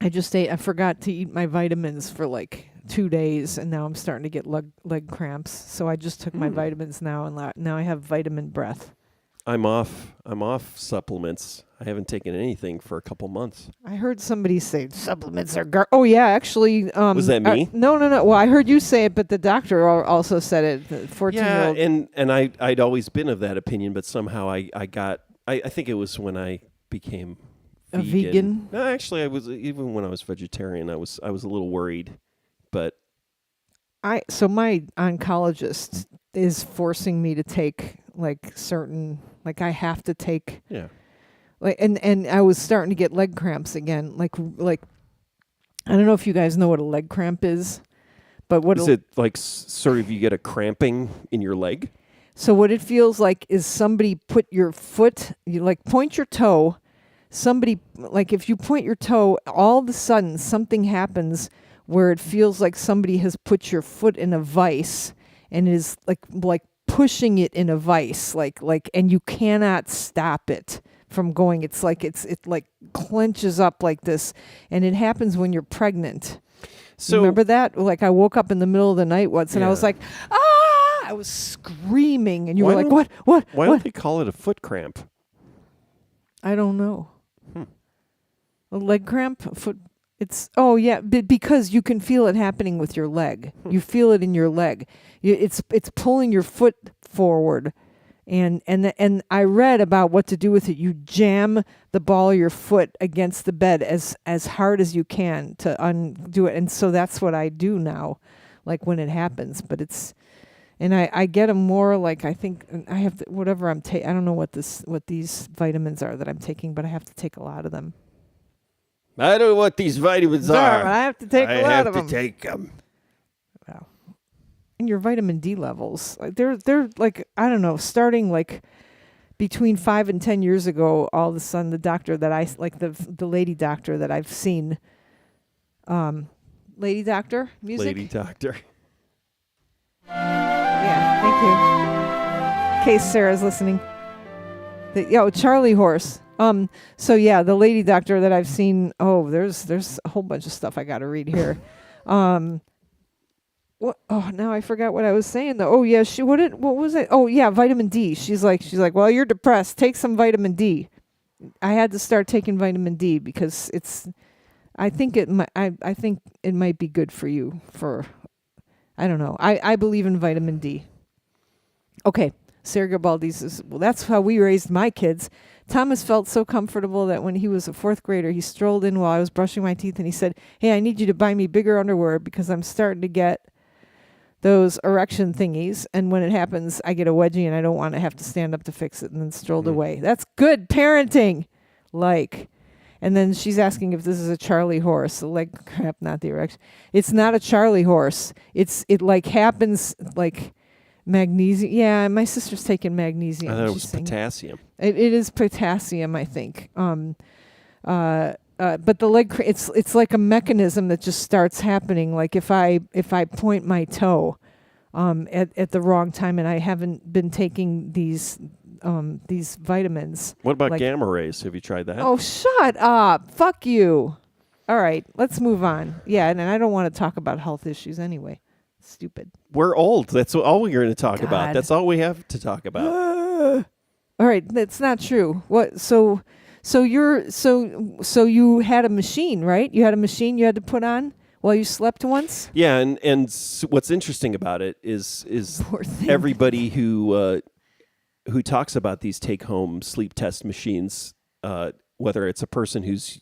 I forgot to eat my vitamins for like 2 days and now I'm starting to get leg cramps. So I just took my vitamins now and now I have vitamin breath. I'm off supplements. I haven't taken anything for a couple months. I heard somebody say supplements are oh yeah, actually. Was that me? No. Well, I heard you say it, but the doctor also said it. The 14-year-old. Yeah, and I'd always been of that opinion, but somehow I think it was when I became a vegan. No, actually, I was even when I was vegetarian. I was a little worried, but so my oncologist is forcing me to take certain I have to take. Yeah. And I was starting to get leg cramps again. Like I don't know if you guys know what a leg cramp is, but what is it like? Sort of, you get a cramping in your leg. So what it feels like is somebody put your foot. You point your toe. Somebody if you point your toe, all of a sudden something happens where it feels like somebody has put your foot in a vice and is like pushing it in a vice, and you cannot stop it from going. It's like it clenches up like this, and it happens when you're pregnant. So remember that? I woke up in the middle of the night once, and I was like, ah! I was screaming, and you were like, what? Why don't they call it a foot cramp? I don't know. A leg cramp, foot. It's because you can feel it happening with your leg. You feel it in your leg. It's pulling your foot forward. And I read about what to do with it. You jam the ball of your foot against the bed as hard as you can to undo it. And so that's what I do now, when it happens. But I get them more I think I have to, whatever I'm taking. I don't know what these vitamins are that I'm taking, but I have to take a lot of them. I don't know what these vitamins are. I have to take a lot of them. I have to take them. Wow. And your vitamin D levels, they're I don't know, starting between 5 and 10 years ago, all of a sudden the doctor that I the lady doctor that I've seen, lady doctor music. Lady doctor. Yeah, thank you. In case Sarah's listening. Charlie Horse. So yeah, the lady doctor that I've seen. Oh, there's a whole bunch of stuff I got to read here. What? Oh, now I forgot what I was saying though. Oh yeah, what was it? Oh yeah, vitamin D. She's like, well, you're depressed. Take some vitamin D. I had to start taking vitamin D because I think it might be good for you. I don't know. I believe in vitamin D. Okay, Sarah Gabaldi says, well, that's how we raised my kids. Thomas felt so comfortable that when he was a 4th grader, he strolled in while I was brushing my teeth and he said, hey, I need you to buy me bigger underwear because I'm starting to get those erection thingies. And when it happens, I get a wedgie and I don't want to have to stand up to fix it, and then strolled away. That's good parenting. And then she's asking if this is a Charlie horse, the leg cramp, not the erection. It's not a Charlie horse. It happens magnesium. Yeah, my sister's taking magnesium. I thought it was potassium. It is potassium, I think. But the leg, it's like a mechanism that just starts happening. If I point my toe, at the wrong time, and I haven't been taking these vitamins. What about gamma rays? Have you tried that? Oh, shut up! Fuck you. All right, let's move on. Yeah, and I don't want to talk about health issues anyway. Stupid. We're old. That's all we're going to talk God. about. That's all we have to talk about. All right, that's not true. What? So you had a machine, right? You had a machine you had to put on while you slept once. Yeah, and what's interesting about it is Poor thing. everybody who talks about these take-home sleep test machines, whether it's a person who's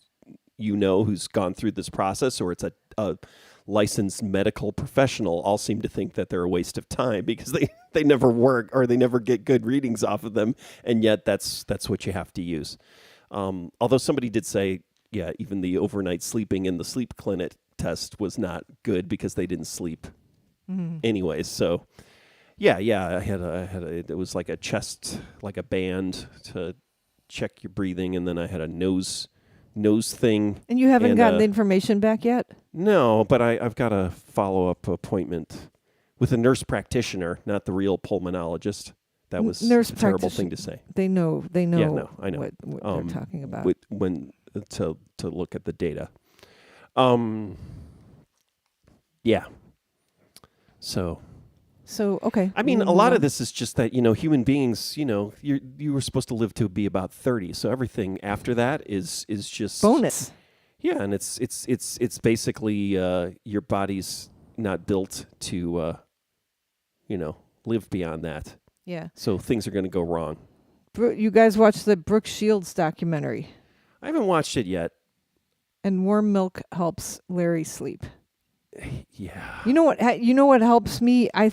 gone through this process, or it's a licensed medical professional, all seem to think that they're a waste of time because they never work or they never get good readings off of them, and yet that's what you have to use. Although somebody did say, yeah, even the overnight sleeping in the sleep clinic test was not good because they didn't sleep anyways. So yeah, I had it was like a chest, like a band to check your breathing, and then I had a nose thing. And you haven't gotten the the information back yet? No, but I've got a follow-up appointment with a nurse practitioner, not the real pulmonologist. That was a terrible thing to say. They know. Yeah, no, I know. What they're talking about. When to look at the data. Yeah. So okay. I mean, a lot of this is just that, human beings, you were supposed to live to be about 30. So everything after that is just bonus. Yeah, and it's basically your body's not built to live beyond that. Yeah. So things are going to go wrong. You guys watched the Brooke Shields documentary? I haven't watched it yet. And warm milk helps Larry sleep. Yeah. You know what? You know what helps me? I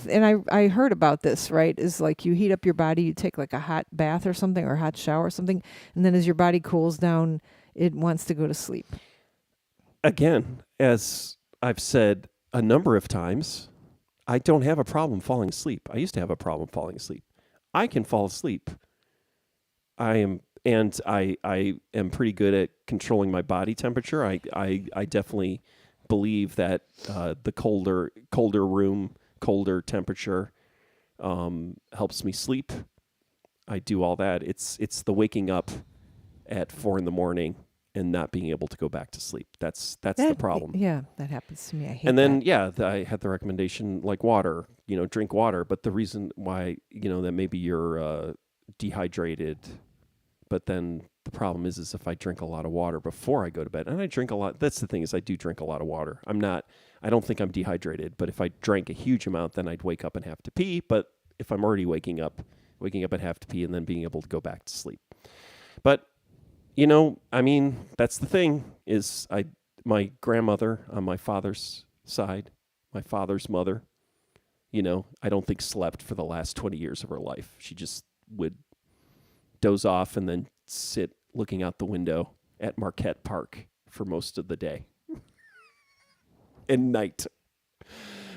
heard about this. Right? Is like you heat up your body. You take like a hot bath or something, or a hot shower or something, and then as your body cools down, it wants to go to sleep. Again, as I've said a number of times, I don't have a problem falling asleep. I used to have a problem falling asleep. I can fall asleep. I am pretty good at controlling my body temperature. I definitely believe that the colder room, colder temperature helps me sleep. I do all that. It's the waking up at 4 a.m. and not being able to go back to sleep. That's the problem. Yeah, that happens to me. I hate and then, that. I had the recommendation like water, drink water. But the reason why, that maybe you're dehydrated, but then the problem is if I drink a lot of water before I go to bed, and I drink a lot, that's the thing is I do drink a lot of water. I don't think I'm dehydrated, but if I drank a huge amount, then I'd wake up and have to pee. But if I'm already waking up and have to pee and then being able to go back to sleep. But that's the thing is my grandmother on my father's side, my father's mother, I don't think slept for the last 20 years of her life. She just would doze off and then sit looking out the window at Marquette Park for most of the day and night. It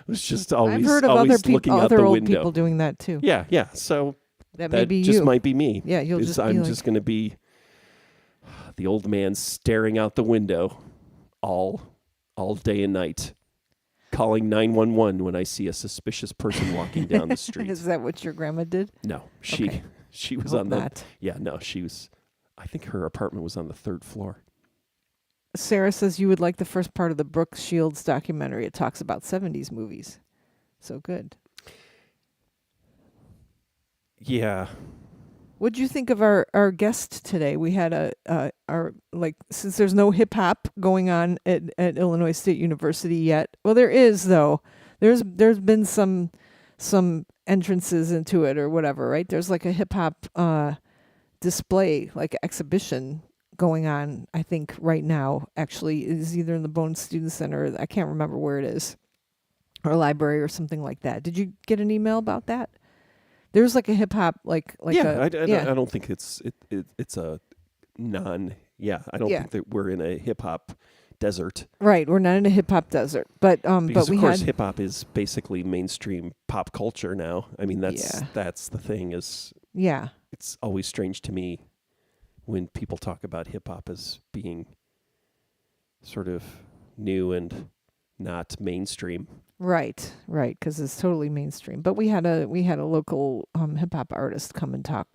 was just always, I've heard of always other people, looking out other the old window. people doing that too. Yeah. So that may be just you. might be me. Yeah, I'm just going to be the old man staring out the window all day and night, calling 911 when I see a suspicious person walking down the street. Is that what your grandma did? No, Okay. she was Hope on the not. Yeah, no, she was. I think her apartment was on the 3rd floor. Sarah says you would like the first part of the Brooke Shields documentary. It talks about 70s movies. So good. Yeah. What'd you think of our guest today? We had since there's no hip hop going on at Illinois State University yet. Well, there is though. There's been some entrances into it or whatever, right? There's like a hip hop display, like exhibition going on. I think right now actually is either in the Bone Student Center. I can't remember where it is, or library or something like that. Did you get an email about that? There's like a hip hop I don't think it's a non. Yeah, I don't think that we're in a hip hop desert. Right, we're not in a hip hop desert, but Because but of course hip hop is basically mainstream pop culture now. I mean that's the thing is. Yeah. It's always strange to me when people talk about hip hop as being sort of new and not mainstream. Right, because it's totally mainstream. But we had a local hip hop artist come and talk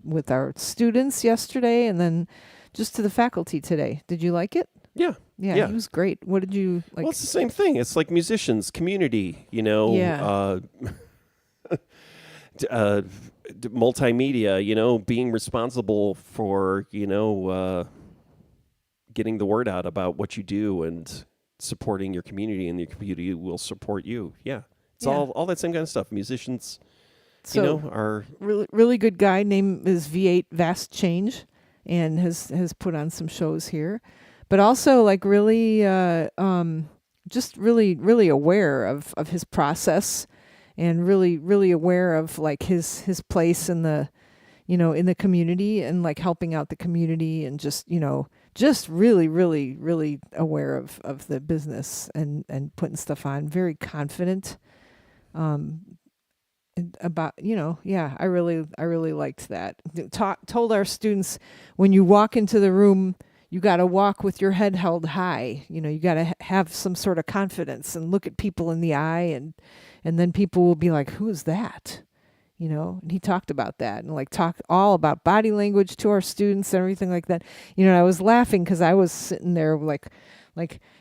with our students yesterday, and then just to the faculty today. Did you like it? Yeah. Yeah, he was great. What did you like? Well, it's the same thing. It's like musicians, community. Yeah. multimedia, being responsible for, getting the word out about what you do and supporting your community, and your community will support you. Yeah. It's Yeah. all that same kind of stuff. Musicians, So are really good guy. Name is V8 Vast Change, and has put on some shows here, but also like really just really aware of his process, and really aware of like his place in the in the community, and like helping out the community, and just really aware of the business, and putting stuff on, very confident about I really liked that. Told our students, when you walk into the room, you got to walk with your head held high. You got to have some sort of confidence and look at people in the eye, and then people will be like, who is that? And he talked about that, and like talked all about body language to our students and everything like that. And I was laughing because I was sitting there like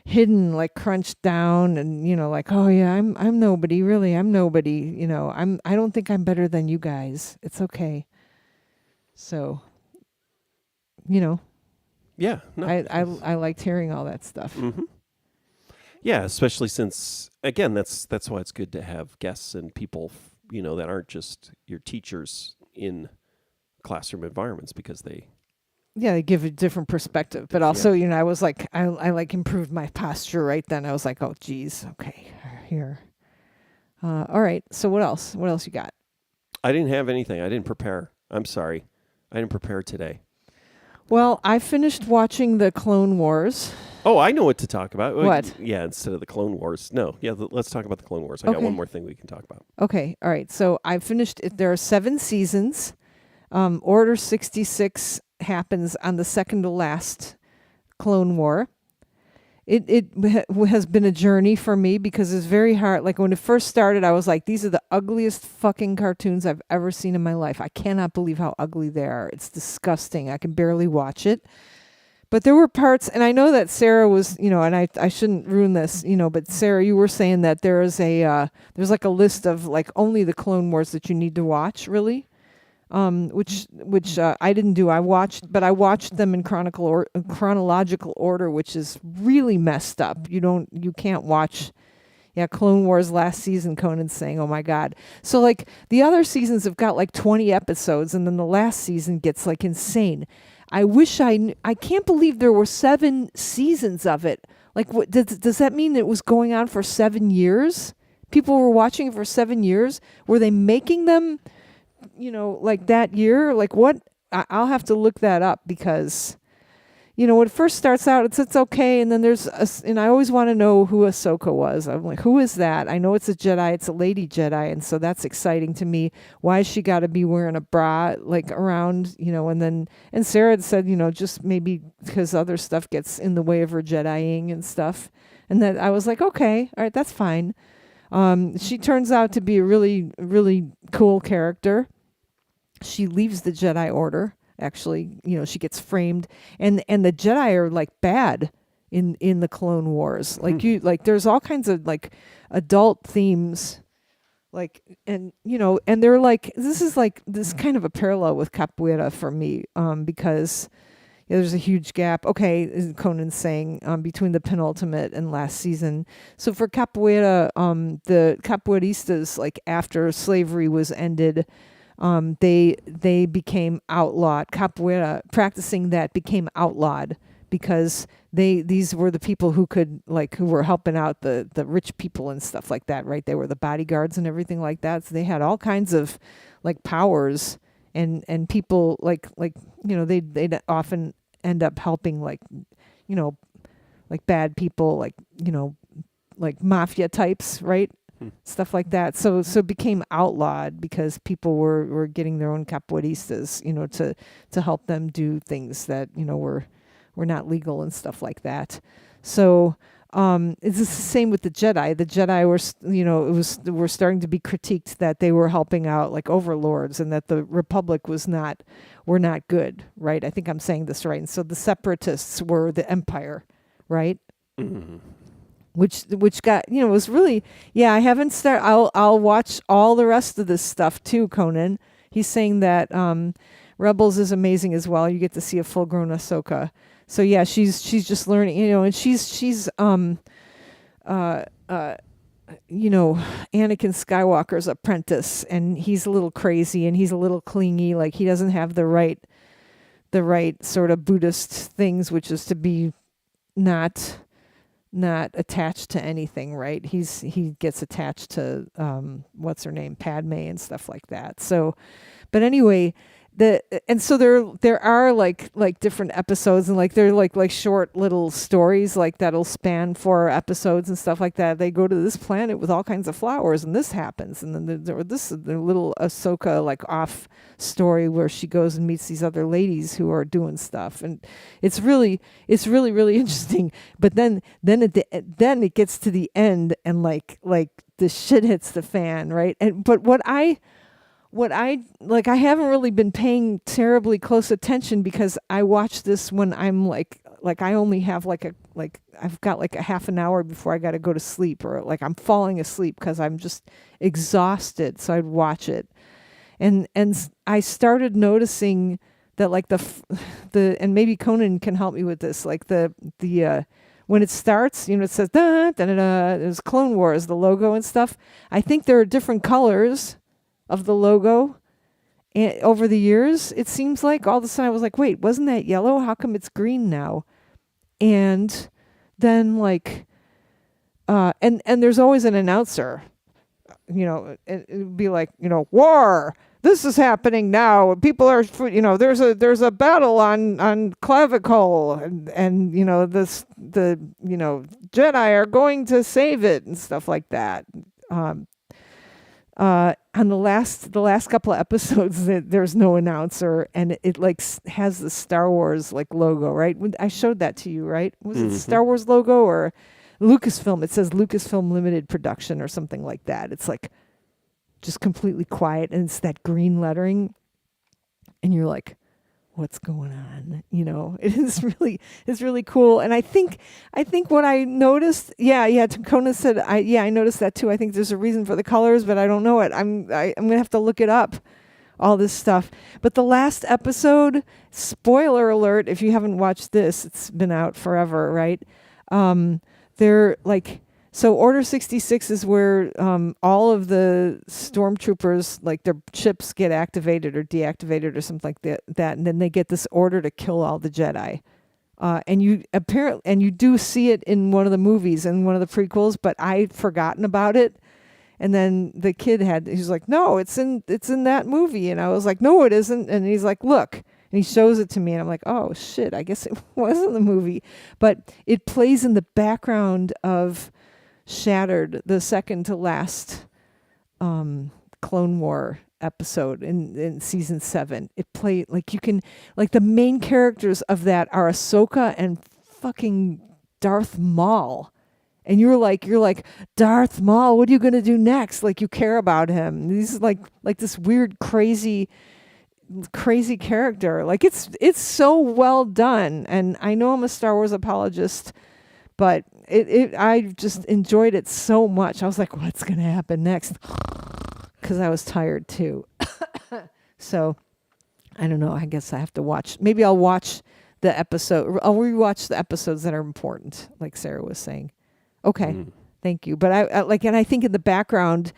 hidden, like crunched down, and like, oh yeah, I'm nobody, really, I'm nobody. I don't think I'm better than you guys. It's okay. So, yeah. No. I liked hearing all that stuff. Mm-hmm. Yeah, especially since, again, that's why it's good to have guests and people, that aren't just your teachers in classroom environments, because they give a different perspective. But also, I was like, I like improved my posture right then. I was like, oh, geez, okay, here. All right, so what else? What else you got? I didn't have anything. I didn't prepare. I'm sorry. I didn't prepare today. Well, I finished watching the Clone Wars. Oh, I know what to talk about. What? Yeah, instead of the Clone Wars. No, yeah, let's talk about the Clone Wars. I got one more thing we can talk about. Okay, all right. So I finished it. There are 7 seasons. Order 66 happens on the second to last Clone War. It has been a journey for me, because it's very hard. Like when it first started, I was like, these are the ugliest fucking cartoons I've ever seen in my life. I cannot believe how ugly they are. It's disgusting. I can barely watch it. But there were parts, and I know that Sarah was, and I shouldn't ruin this, but Sarah, you were saying that there's like a list of like only the Clone Wars that you need to watch, really. Which I didn't do. I watched them in chronological order, which is really messed up. You can't watch, Clone Wars last season. Conan's saying, "Oh my God!" So like the other seasons have got like 20 episodes, and then the last season gets like insane. I wish I can't believe there were 7 seasons of it. Like, what does that mean? It was going on for 7 years. People were watching it for 7 years. Were they making them? Like that year, like what? I'll have to look that up, because, when it first starts out, it's okay, and then and I always want to know who Ahsoka was. I'm like, who is that? I know it's a Jedi, it's a lady Jedi, and so that's exciting to me. Why has she got to be wearing a bra like around, and Sarah had said, just maybe because other stuff gets in the way of her Jediing and stuff, and that I was like, okay, all right, that's fine. She turns out to be a really, really cool character. She leaves the Jedi Order. Actually, she gets framed, and the Jedi are like bad in the Clone Wars. Like there's all kinds of like adult themes, like, and they're like, this is kind of a parallel with Capoeira for me, because there's a huge gap. Okay, is Conan's saying, between the penultimate and last season. So for Capoeira, the Capoeiristas, like after slavery was ended, they became outlawed. Capoeira, practicing that, became outlawed, because these were the people who were helping out the rich people and stuff like that, right? They were the bodyguards and everything like that. So they had all kinds of like powers, and people they'd often end up helping like bad people, like mafia types, right? Stuff like that. So it became outlawed, because people were getting their own capoeiristas, to help them do things that were not legal and stuff like that. So it's the same with the Jedi. The Jedi were starting to be critiqued that they were helping out like overlords, and that the Republic were not good, right? I think I'm saying this right. And so the Separatists were the Empire, right? Mm-hmm. Which got was really, I haven't started. I'll watch all the rest of this stuff too, Conan. he's saying that Rebels is amazing as well. You get to see a full-grown Ahsoka. So yeah, she's just learning, and she's Anakin Skywalker's apprentice, and he's a little crazy and he's a little clingy, like he doesn't have the right sort of Buddhist things, which is to be not attached to anything, right? He gets attached to what's her name, Padme, and stuff like that. So, but anyway, so there are like different episodes, and like they're like short little stories like that'll span 4 episodes and stuff like that. They go to this planet with all kinds of flowers, and this happens, and then this is the little Ahsoka like off story where she goes and meets these other ladies who are doing stuff, and it's really interesting. But then it gets to the end, and like the shit hits the fan, right? But what I like, I haven't really been paying terribly close attention because I watch this when I'm like I only have I've got like a half an hour before I got to go to sleep, or like I'm falling asleep because I'm just exhausted. So I'd watch it, and I started noticing that like the and maybe Conan can help me with this, like the when it starts, it says da da da da. There's Clone Wars, the logo and stuff. I think there are different colors of the logo over the years. It seems like all of a sudden I was like, wait, wasn't that yellow? How come it's green now? And then like and there's always an announcer, it would be like, war, this is happening now, people are, there's a battle on clavicle, and the Jedi are going to save it and stuff like that. On the last couple of episodes, there's no announcer, and it like has the Star Wars like logo, right? I showed that to you, right? Was it the Star Wars logo or Lucasfilm? It says Lucasfilm Limited Production or something like that. It's like just completely quiet, and it's that green lettering, and you're like, what's going on? It's really cool. And I think what I noticed, Conan said, I noticed that too. I think there's a reason for the colors, but I don't know it. I'm gonna have to look it up, all this stuff. But the last episode, spoiler alert, if you haven't watched this, it's been out forever, right? They're like, so Order 66 is where all of the stormtroopers, like their chips get activated or deactivated or something like that, and then they get this order to kill all the Jedi. And you do see it in one of the movies, in one of the prequels, but I'd forgotten about it. And then the kid he's like, no, it's in that movie. And I was like, no, it isn't. And he's like, look. And he shows it to me, and I'm like, oh shit, I guess it was in the movie. But it plays in the background of Shattered, the second to last Clone War episode in season 7. It played like, you can, like, the main characters of that are Ahsoka and fucking Darth Maul. And you're like, Darth Maul, what are you gonna do next? Like, you care about him. He's like this weird, crazy character. Like, it's so well done. And I know I'm a Star Wars apologist, but I just enjoyed it so much. I was like, what's going to happen next? Because I was tired too. So I don't know. I guess I have to watch. Maybe I'll watch the episode. I'll rewatch the episodes that are important, like Sarah was saying. Okay. Thank you. But I like, and I think in the background,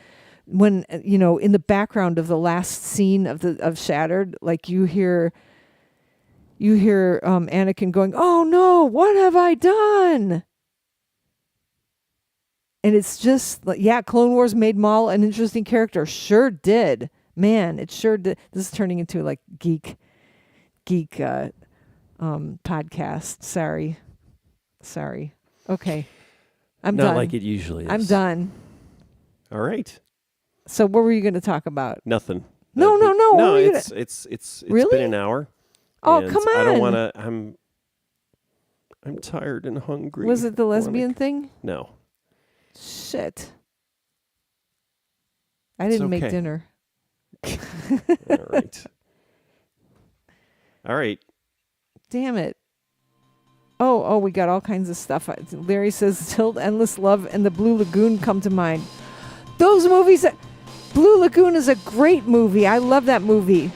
when, in the background of the last scene of Shattered, like you hear Anakin going, oh no, what have I done? And it's just like, yeah, Clone Wars made Maul an interesting character. Sure did. Man, it sure did. This is turning into like geek podcast. Sorry. Okay. I'm done. Not like it usually is. I'm done. All right. So what were you going to talk about? Nothing. No. No, it's Really? been an hour. Oh, and come on. I don't want to. I'm tired and hungry. Was it the lesbian thing? No. Shit. I didn't make okay. dinner. All right. Damn it. Oh, we got all kinds of stuff. Larry says, Tilt, Endless Love, and The Blue Lagoon come to mind. Those movies, Blue Lagoon is a great movie. I love that movie.